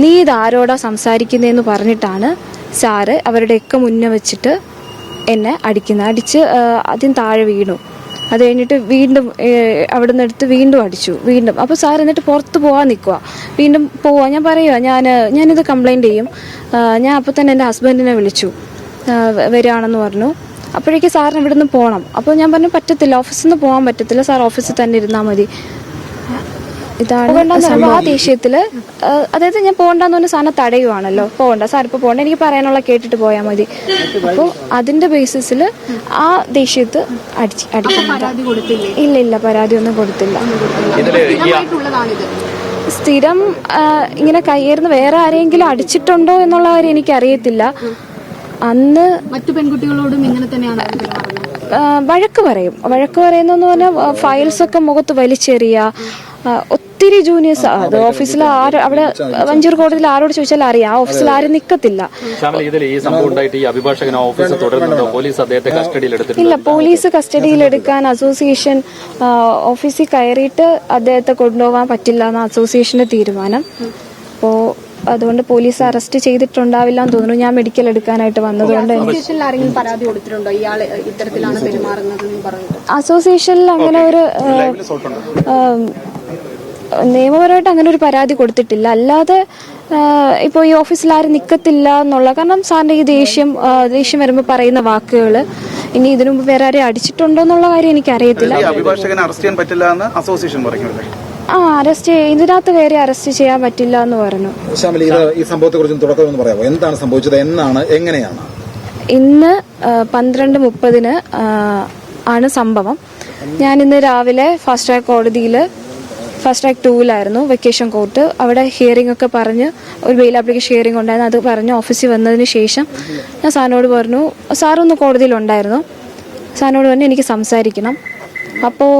നീ ഇതാരോടാ സംസാരിക്കുന്നതെന്ന് പറഞ്ഞിട്ടാണ് സാറ് അവരുടെയൊക്കെ മുന്നേ വെച്ചിട്ട് എന്നെ അടിച്ച് ആദ്യം താഴെ വീണു. അത് കഴിഞ്ഞിട്ട് വീണ്ടും അവിടെ നിന്ന് എടുത്ത് വീണ്ടും അടിച്ചു. അപ്പോൾ സാർ എന്നിട്ട് പുറത്ത് പോകാൻ നിൽക്കുക. വീണ്ടും പോവാ ഞാൻ പറയുക ഞാനിത് കംപ്ലൈൻറ്റ് ചെയ്യും. ഞാൻ അപ്പോൾ തന്നെ എൻ്റെ ഹസ്ബൻഡിനെ വിളിച്ചു, വരികയാണെന്ന് പറഞ്ഞു. അപ്പോഴേക്ക് സാറിന് ഇവിടെ നിന്ന് പോകണം. അപ്പോൾ ഞാൻ പറഞ്ഞു പറ്റത്തില്ല, ഓഫീസിൽ നിന്ന് പോകാൻ പറ്റത്തില്ല, സാർ ഓഫീസിൽ തന്നെ ഇരുന്നാൽ മതി. ഇതാണ് സംഭവം. ആ ദേഷ്യത്തില് അതായത് ഞാൻ പോകണ്ടെന്ന് പറഞ്ഞ സാധനം തടയുവാണല്ലോ, പോകണ്ട സാർ ഇപ്പോൾ പോകണ്ട, എനിക്ക് പറയാനുള്ള കേട്ടിട്ട് പോയാൽ മതി. അപ്പോൾ അതിന്റെ ബേസിസിൽ ആ ദേഷ്യത്ത് അടിക്കുന്നില്ല. ഇല്ല, പരാതി ഒന്നും കൊടുത്തില്ല. സ്ഥിരം ഇങ്ങനെ കയ്യേറുന്ന വേറെ ആരെങ്കിലും അടിച്ചിട്ടുണ്ടോ എന്നുള്ള കാര്യം എനിക്കറിയത്തില്ല. അന്ന് മറ്റു പെൺകുട്ടികളോടും ഇങ്ങനെ തന്നെയാണ് വഴക്ക് പറയുന്നെന്ന് പറഞ്ഞാൽ ഫയൽസ് ഒക്കെ മുഖത്ത് വലിച്ചെറിയ, ഒത്തിരി ജൂനിയേഴ്സ് അത് ഓഫീസിൽ അവിടെ വഞ്ചൂർ കോടതിയിൽ ആരോട് ചോദിച്ചാൽ അറിയാം, ആ ഓഫീസിൽ ആരും നിക്കത്തില്ല. ഇല്ല, പോലീസ് കസ്റ്റഡിയിലെടുക്കാൻ അസോസിയേഷൻ ഓഫീസിൽ കയറിയിട്ട് അദ്ദേഹത്തെ കൊണ്ടുപോകാൻ പറ്റില്ല എന്ന അസോസിയേഷന്റെ തീരുമാനം. അപ്പോൾ അതുകൊണ്ട് പോലീസ് അറസ്റ്റ് ചെയ്തിട്ടുണ്ടാവില്ല എന്ന് തോന്നുന്നു. ഞാൻ മെഡിക്കൽ എടുക്കാനായിട്ട് വന്നതുകൊണ്ട് അസോസിയേഷനിൽ അങ്ങനെ ഒരു നിയമപരമായിട്ട് അങ്ങനെ ഒരു പരാതി കൊടുത്തിട്ടില്ല. അല്ലാതെ ഇപ്പോൾ ഈ ഓഫീസിൽ ആരും നിൽക്കത്തില്ല എന്നുള്ള, കാരണം സാറിന്റെ ഈ ദേഷ്യം വരുമ്പോൾ പറയുന്ന വാക്കുകൾ, ഇനി ഇതിനു മുമ്പ് വേറെ ആരെയും അടിച്ചിട്ടുണ്ടോ എന്നുള്ള കാര്യം എനിക്ക് അറിയത്തില്ല. അറസ്റ്റ് ഇതിനകത്ത് കയറി അറസ്റ്റ് ചെയ്യാൻ പറ്റില്ല എന്ന് പറഞ്ഞു. ഈ സംഭവത്തെ കുറിച്ച് തുടക്കം പറയാമോ? എന്താണ് സംഭവിച്ചത്, എന്നാണ്, എങ്ങനെയാണ്? ഇന്ന് 12:30 ആണ് സംഭവം. ഞാൻ ഇന്ന് രാവിലെ ഫാസ്റ്റ് ട്രാക്ക് കോടതിയിൽ ഫാസ്റ്റ് ട്രാക്ക് 2-ലായിരുന്നു, വെക്കേഷൻ കോർട്ട്. അവിടെ ഹിയറിംഗ് ഒക്കെ പറഞ്ഞ് ഒരു ബെയിൽ ആപ്ലിക്കേഷൻ ഹിയറിംഗ് ഉണ്ടായിരുന്നു. അത് പറഞ്ഞ് ഓഫീസിൽ വന്നതിന് ശേഷം ഞാൻ സാറിനോട് പറഞ്ഞു, സാറൊന്ന് കോടതിയിലുണ്ടായിരുന്നു, സാറിനോട് പറഞ്ഞു എനിക്ക് സംസാരിക്കണം. അപ്പോൾ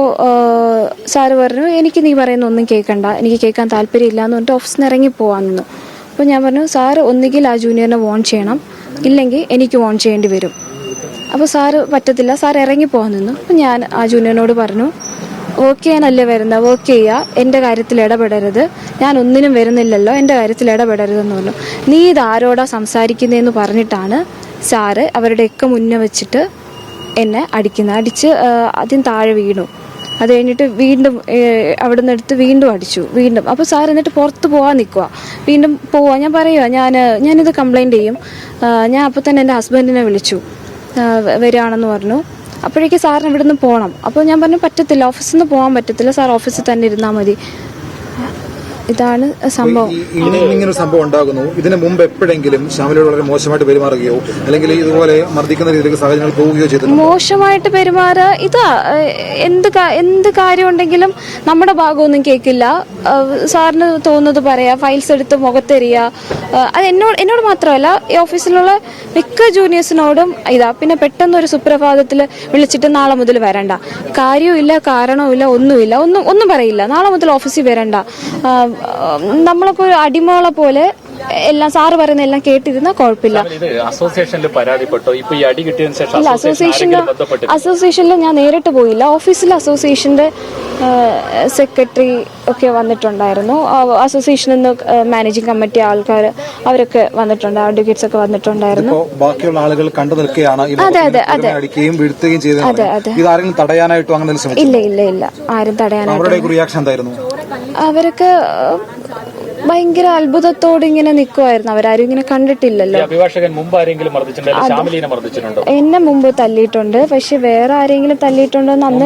സാറ് പറഞ്ഞു എനിക്ക് നീ പറയുന്ന ഒന്നും കേൾക്കണ്ട, എനിക്ക് കേൾക്കാൻ താല്പര്യമില്ല എന്ന് പറഞ്ഞിട്ട് ഓഫീസിൽ നിന്ന് ഇറങ്ങി പോകാൻ നിന്നു. അപ്പോൾ ഞാൻ പറഞ്ഞു സാറ് ഒന്നുകിൽ ആ ജൂനിയറിനെ വോൺ ചെയ്യണം, ഇല്ലെങ്കിൽ എനിക്ക് വോൺ ചെയ്യേണ്ടി വരും. അപ്പോൾ സാറ് പറ്റത്തില്ല, സാർ ഇറങ്ങി പോകാൻ നിന്നു. അപ്പോൾ ഞാൻ ആ ജൂനിയറിനോട് പറഞ്ഞു വർക്ക് ചെയ്യാനല്ലേ വരുന്നത്, വർക്ക് ചെയ്യുക, എൻ്റെ കാര്യത്തിൽ ഇടപെടരുത്, ഞാൻ ഒന്നിനും വരുന്നില്ലല്ലോ, എൻ്റെ കാര്യത്തിൽ ഇടപെടരുതെന്ന് പറഞ്ഞു. നീ ഇതാരോടാ സംസാരിക്കുന്നതെന്ന് പറഞ്ഞിട്ടാണ് സാറ് അവരുടെയൊക്കെ മുന്നേ വെച്ചിട്ട് എന്നെ അടിച്ച് ആദ്യം താഴെ വീണു. അത് കഴിഞ്ഞിട്ട് വീണ്ടും അവിടെ നിന്ന് എടുത്ത് വീണ്ടും അടിച്ചു. അപ്പോൾ സാർ എന്നിട്ട് പുറത്ത് പോകാൻ നിൽക്കുക. വീണ്ടും പോവാ ഞാൻ പറയുക ഞാനിത് കംപ്ലൈൻറ്റ് ചെയ്യും. ഞാൻ അപ്പോൾ തന്നെ എൻ്റെ ഹസ്ബൻഡിനെ വിളിച്ചു, വരികയാണെന്ന് പറഞ്ഞു. അപ്പോഴേക്ക് സാറിന് ഇവിടെ നിന്ന് പോകണം. അപ്പോൾ ഞാൻ പറഞ്ഞു പറ്റത്തില്ല, ഓഫീസിൽ നിന്ന് പോകാൻ പറ്റത്തില്ല, സാർ ഓഫീസിൽ തന്നെ ഇരുന്നാൽ മതി. ഇതാണ് സംഭവം. ഇങ്ങനെ സംഭവം ഉണ്ടാകുന്നു. ഇതിനു മുമ്പ് എപ്പോഴെങ്കിലും ശ്യാമലയോട് വളരെ മോശമായിട്ട് പെരുമാറുകയോ അല്ലെങ്കിൽ ഇതുപോലെ മർദ്ദിക്കുന്ന രീതിയിലേക്ക് സാഹചര്യങ്ങൾ പോവുകയോ ചെയ്തു? മോശമായിട്ട് പെരുമാറുക, ഇതാ എന്ത് കാര്യം ഉണ്ടെങ്കിലും നമ്മുടെ ഭാഗമൊന്നും കേൾക്കില്ല. സാറിന് തോന്നുന്നത് പറയാ, ഫയൽസ് എടുത്ത് മുഖത്തെറിയുക. അത് എന്നോട് മാത്രമല്ല, ഈ ഓഫീസിലുള്ള മിക്ക ജൂനിയേഴ്സിനോടും ഇതാ. പിന്നെ പെട്ടെന്ന് ഒരു സുപ്രഭാതത്തിൽ വിളിച്ചിട്ട് നാളെ മുതൽ വരണ്ട, കാര്യവുമില്ല കാരണവുമില്ല ഒന്നും പറയില്ല, നാളെ മുതൽ ഓഫീസിൽ വരണ്ട. നമ്മളൊക്കെ ഒരു അടിമകളെ പോലെ എല്ലാം സാറ് പറയുന്ന എല്ലാം കേട്ടിരുന്ന കുഴപ്പമില്ല. അസോസിയേഷനിൽ ഞാൻ നേരിട്ട് പോയില്ല. ഓഫീസിൽ അസോസിയേഷന്റെ സെക്രട്ടറി ഒക്കെ വന്നിട്ടുണ്ടായിരുന്നു. അസോസിയേഷനിൽ നിന്ന് മാനേജിംഗ് കമ്മിറ്റി ആൾക്കാർ അവരൊക്കെ വന്നിട്ടുണ്ട്, അഡ്വക്കേറ്റ്സ് ഒക്കെ വന്നിട്ടുണ്ടായിരുന്നു. ബാക്കിയുള്ള ആളുകൾ കണ്ടു നിൽക്കുകയാണ്. ഇല്ല, ആരും തടയാനായിട്ട്. അവരൊക്കെ ഭയങ്കര അത്ഭുതത്തോട് ഇങ്ങനെ നിൽക്കുമായിരുന്നു. അവരാരും ഇങ്ങനെ കണ്ടിട്ടില്ലല്ലോ. എന്നെ മുമ്പ് തല്ലിയിട്ടുണ്ട്, പക്ഷെ വേറെ ആരെങ്കിലും തല്ലിയിട്ടുണ്ടോ എന്ന് അന്ന്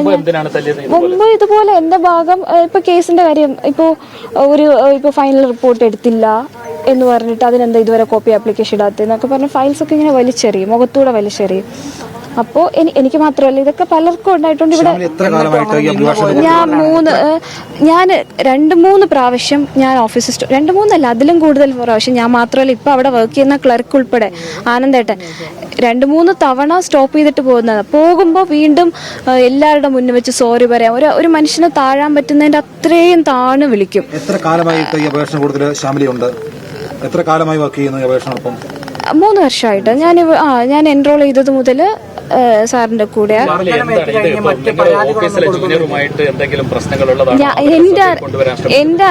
മുമ്പ് ഇതുപോലെ എന്റെ ഭാഗം ഇപ്പൊ കേസിന്റെ കാര്യം ഇപ്പൊ ഫൈനൽ റിപ്പോർട്ട് എടുത്തില്ല എന്ന് പറഞ്ഞിട്ട് അതിനെന്താ ഇതുവരെ കോപ്പി ആപ്ലിക്കേഷൻ ഇടാത്തെന്നൊക്കെ പറഞ്ഞ് ഫയൽസ് ഒക്കെ ഇങ്ങനെ വലിച്ചെറിയും, മുഖത്തൂടെ വലിച്ചെറിയും. അപ്പോ എനിക്ക് മാത്രമല്ല, ഇതൊക്കെ പലർക്കും ഉണ്ടായിട്ടുണ്ട്. ഇവിടെ ഞാൻ 2-3 പ്രാവശ്യം ഞാൻ ഓഫീസിൽ 2-3 അതിലും കൂടുതൽ പ്രാവശ്യം ഞാൻ മാത്രമല്ല, ഇപ്പൊ അവിടെ വർക്ക് ചെയ്യുന്ന ക്ലർക്ക് ഉൾപ്പെടെ ആനന്ദേട്ടൻ 2-3 തവണ സ്റ്റോപ്പ് ചെയ്തിട്ട് പോകുമ്പോൾ വീണ്ടും എല്ലാവരുടെ മുന്നിൽ വെച്ച് സോറി പറയാം. ഒരു മനുഷ്യനെ താഴാൻ പറ്റുന്നതിന്റെ അത്രയും താണ് വിളിക്കും. എത്ര കാലമായിട്ട് ഈ അപേക്ഷ കൂടുതൽ ശ്യാമലിയുണ്ട്? എത്ര കാലമായി വർക്ക് ചെയ്യുന്നു അപേക്ഷ? 3 വർഷമായിട്ട്. ഞാൻ എൻറോൾ ചെയ്തത് മുതൽ സാറിന്റെ കൂടെ. എന്റെ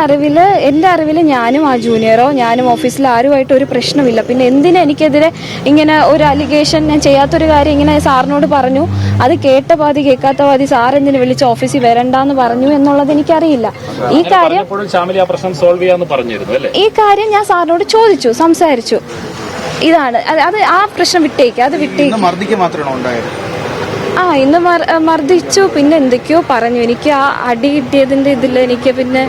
അറിവില് ഞാനും ആ ജൂനിയറോ ഞാനും ഓഫീസിൽ ആരുമായിട്ട് ഒരു പ്രശ്നമില്ല. പിന്നെ എന്തിനാ എനിക്കെതിരെ ഇങ്ങനെ ഒരു അലിഗേഷൻ, ഞാൻ ചെയ്യാത്തൊരു കാര്യം ഇങ്ങനെ സാറിനോട് പറഞ്ഞു, അത് കേട്ട പാതി കേൾക്കാത്ത പാതി സാർ എന്തിനു വിളിച്ച് ഓഫീസിൽ വരണ്ടെന്ന് പറഞ്ഞു എന്നുള്ളത് എനിക്കറിയില്ല. ഈ കാര്യം ഞാൻ സാറിനോട് ചോദിച്ചു, സംസാരിച്ചു. ഇതാണ് അത് ആ പ്രശ്നം വിട്ടേക്ക്, അത് വിട്ടേക്ക്. ഇന്ന് മർദ്ദിച്ചു, പിന്നെ എന്തൊക്കെയോ പറഞ്ഞു. എനിക്ക് ആ അടി കിട്ടിയതിന്റെ ഇതിൽ എനിക്ക് പിന്നെ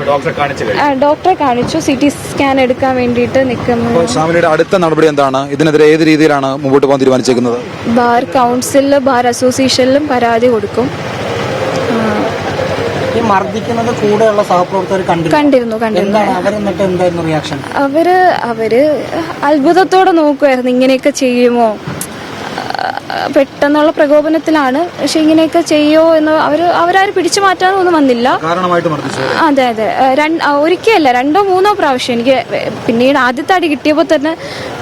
ഡോക്ടറെ കാണിച്ചു, CT സ്കാൻ എടുക്കാൻ വേണ്ടിയിട്ട് നിൽക്കുന്നു. ഷാമിലിയുടെ അടുത്ത നടപടി എന്താണ്? ഇതിനെതിരെ ഏത് രീതിയിലാണ് മുമ്പോട്ട് പോകാൻ തീരുമാനിച്ചേക്കുന്നത്? ബാർ കൗൺസിലിലും ബാർ അസോസിയേഷനിലും പരാതി കൊടുക്കും. മർദ്ദിക്കുന്നത് കൂടെയുള്ള സഹപ്രവർത്തകർ കണ്ടിരുന്നു. അവര് അത്ഭുതത്തോടെ നോക്കുമായിരുന്നു, ഇങ്ങനെയൊക്കെ ചെയ്യുമോ, പെട്ടെന്നുള്ള പ്രകോപനത്തിലാണ്. പക്ഷെ ഇങ്ങനെയൊക്കെ ചെയ്യോ എന്ന് അവരാരും പിടിച്ചു മാറ്റാനോ ഒന്നും വന്നില്ല. അതെ അതെ, ഒരിക്കലല്ല 2 or 3 പ്രാവശ്യം. എനിക്ക് പിന്നീട് ആദ്യത്തെ അടി കിട്ടിയപ്പോ തന്നെ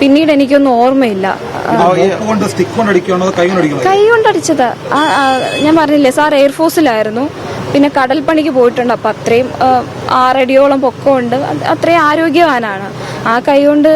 പിന്നീട് എനിക്കൊന്നും ഓർമ്മയില്ല. കൈ കൊണ്ടടിച്ചതാ. ഞാൻ പറഞ്ഞില്ലേ സാർ എയർഫോഴ്സിലായിരുന്നു, പിന്നെ കടൽപ്പണിക്ക് പോയിട്ടുണ്ട്. അപ്പൊ അത്രയും 6 അടിയോളം പൊക്കമുണ്ട്, അത്രയും ആരോഗ്യവാനാണ്. ആ കൈ കൊണ്ട്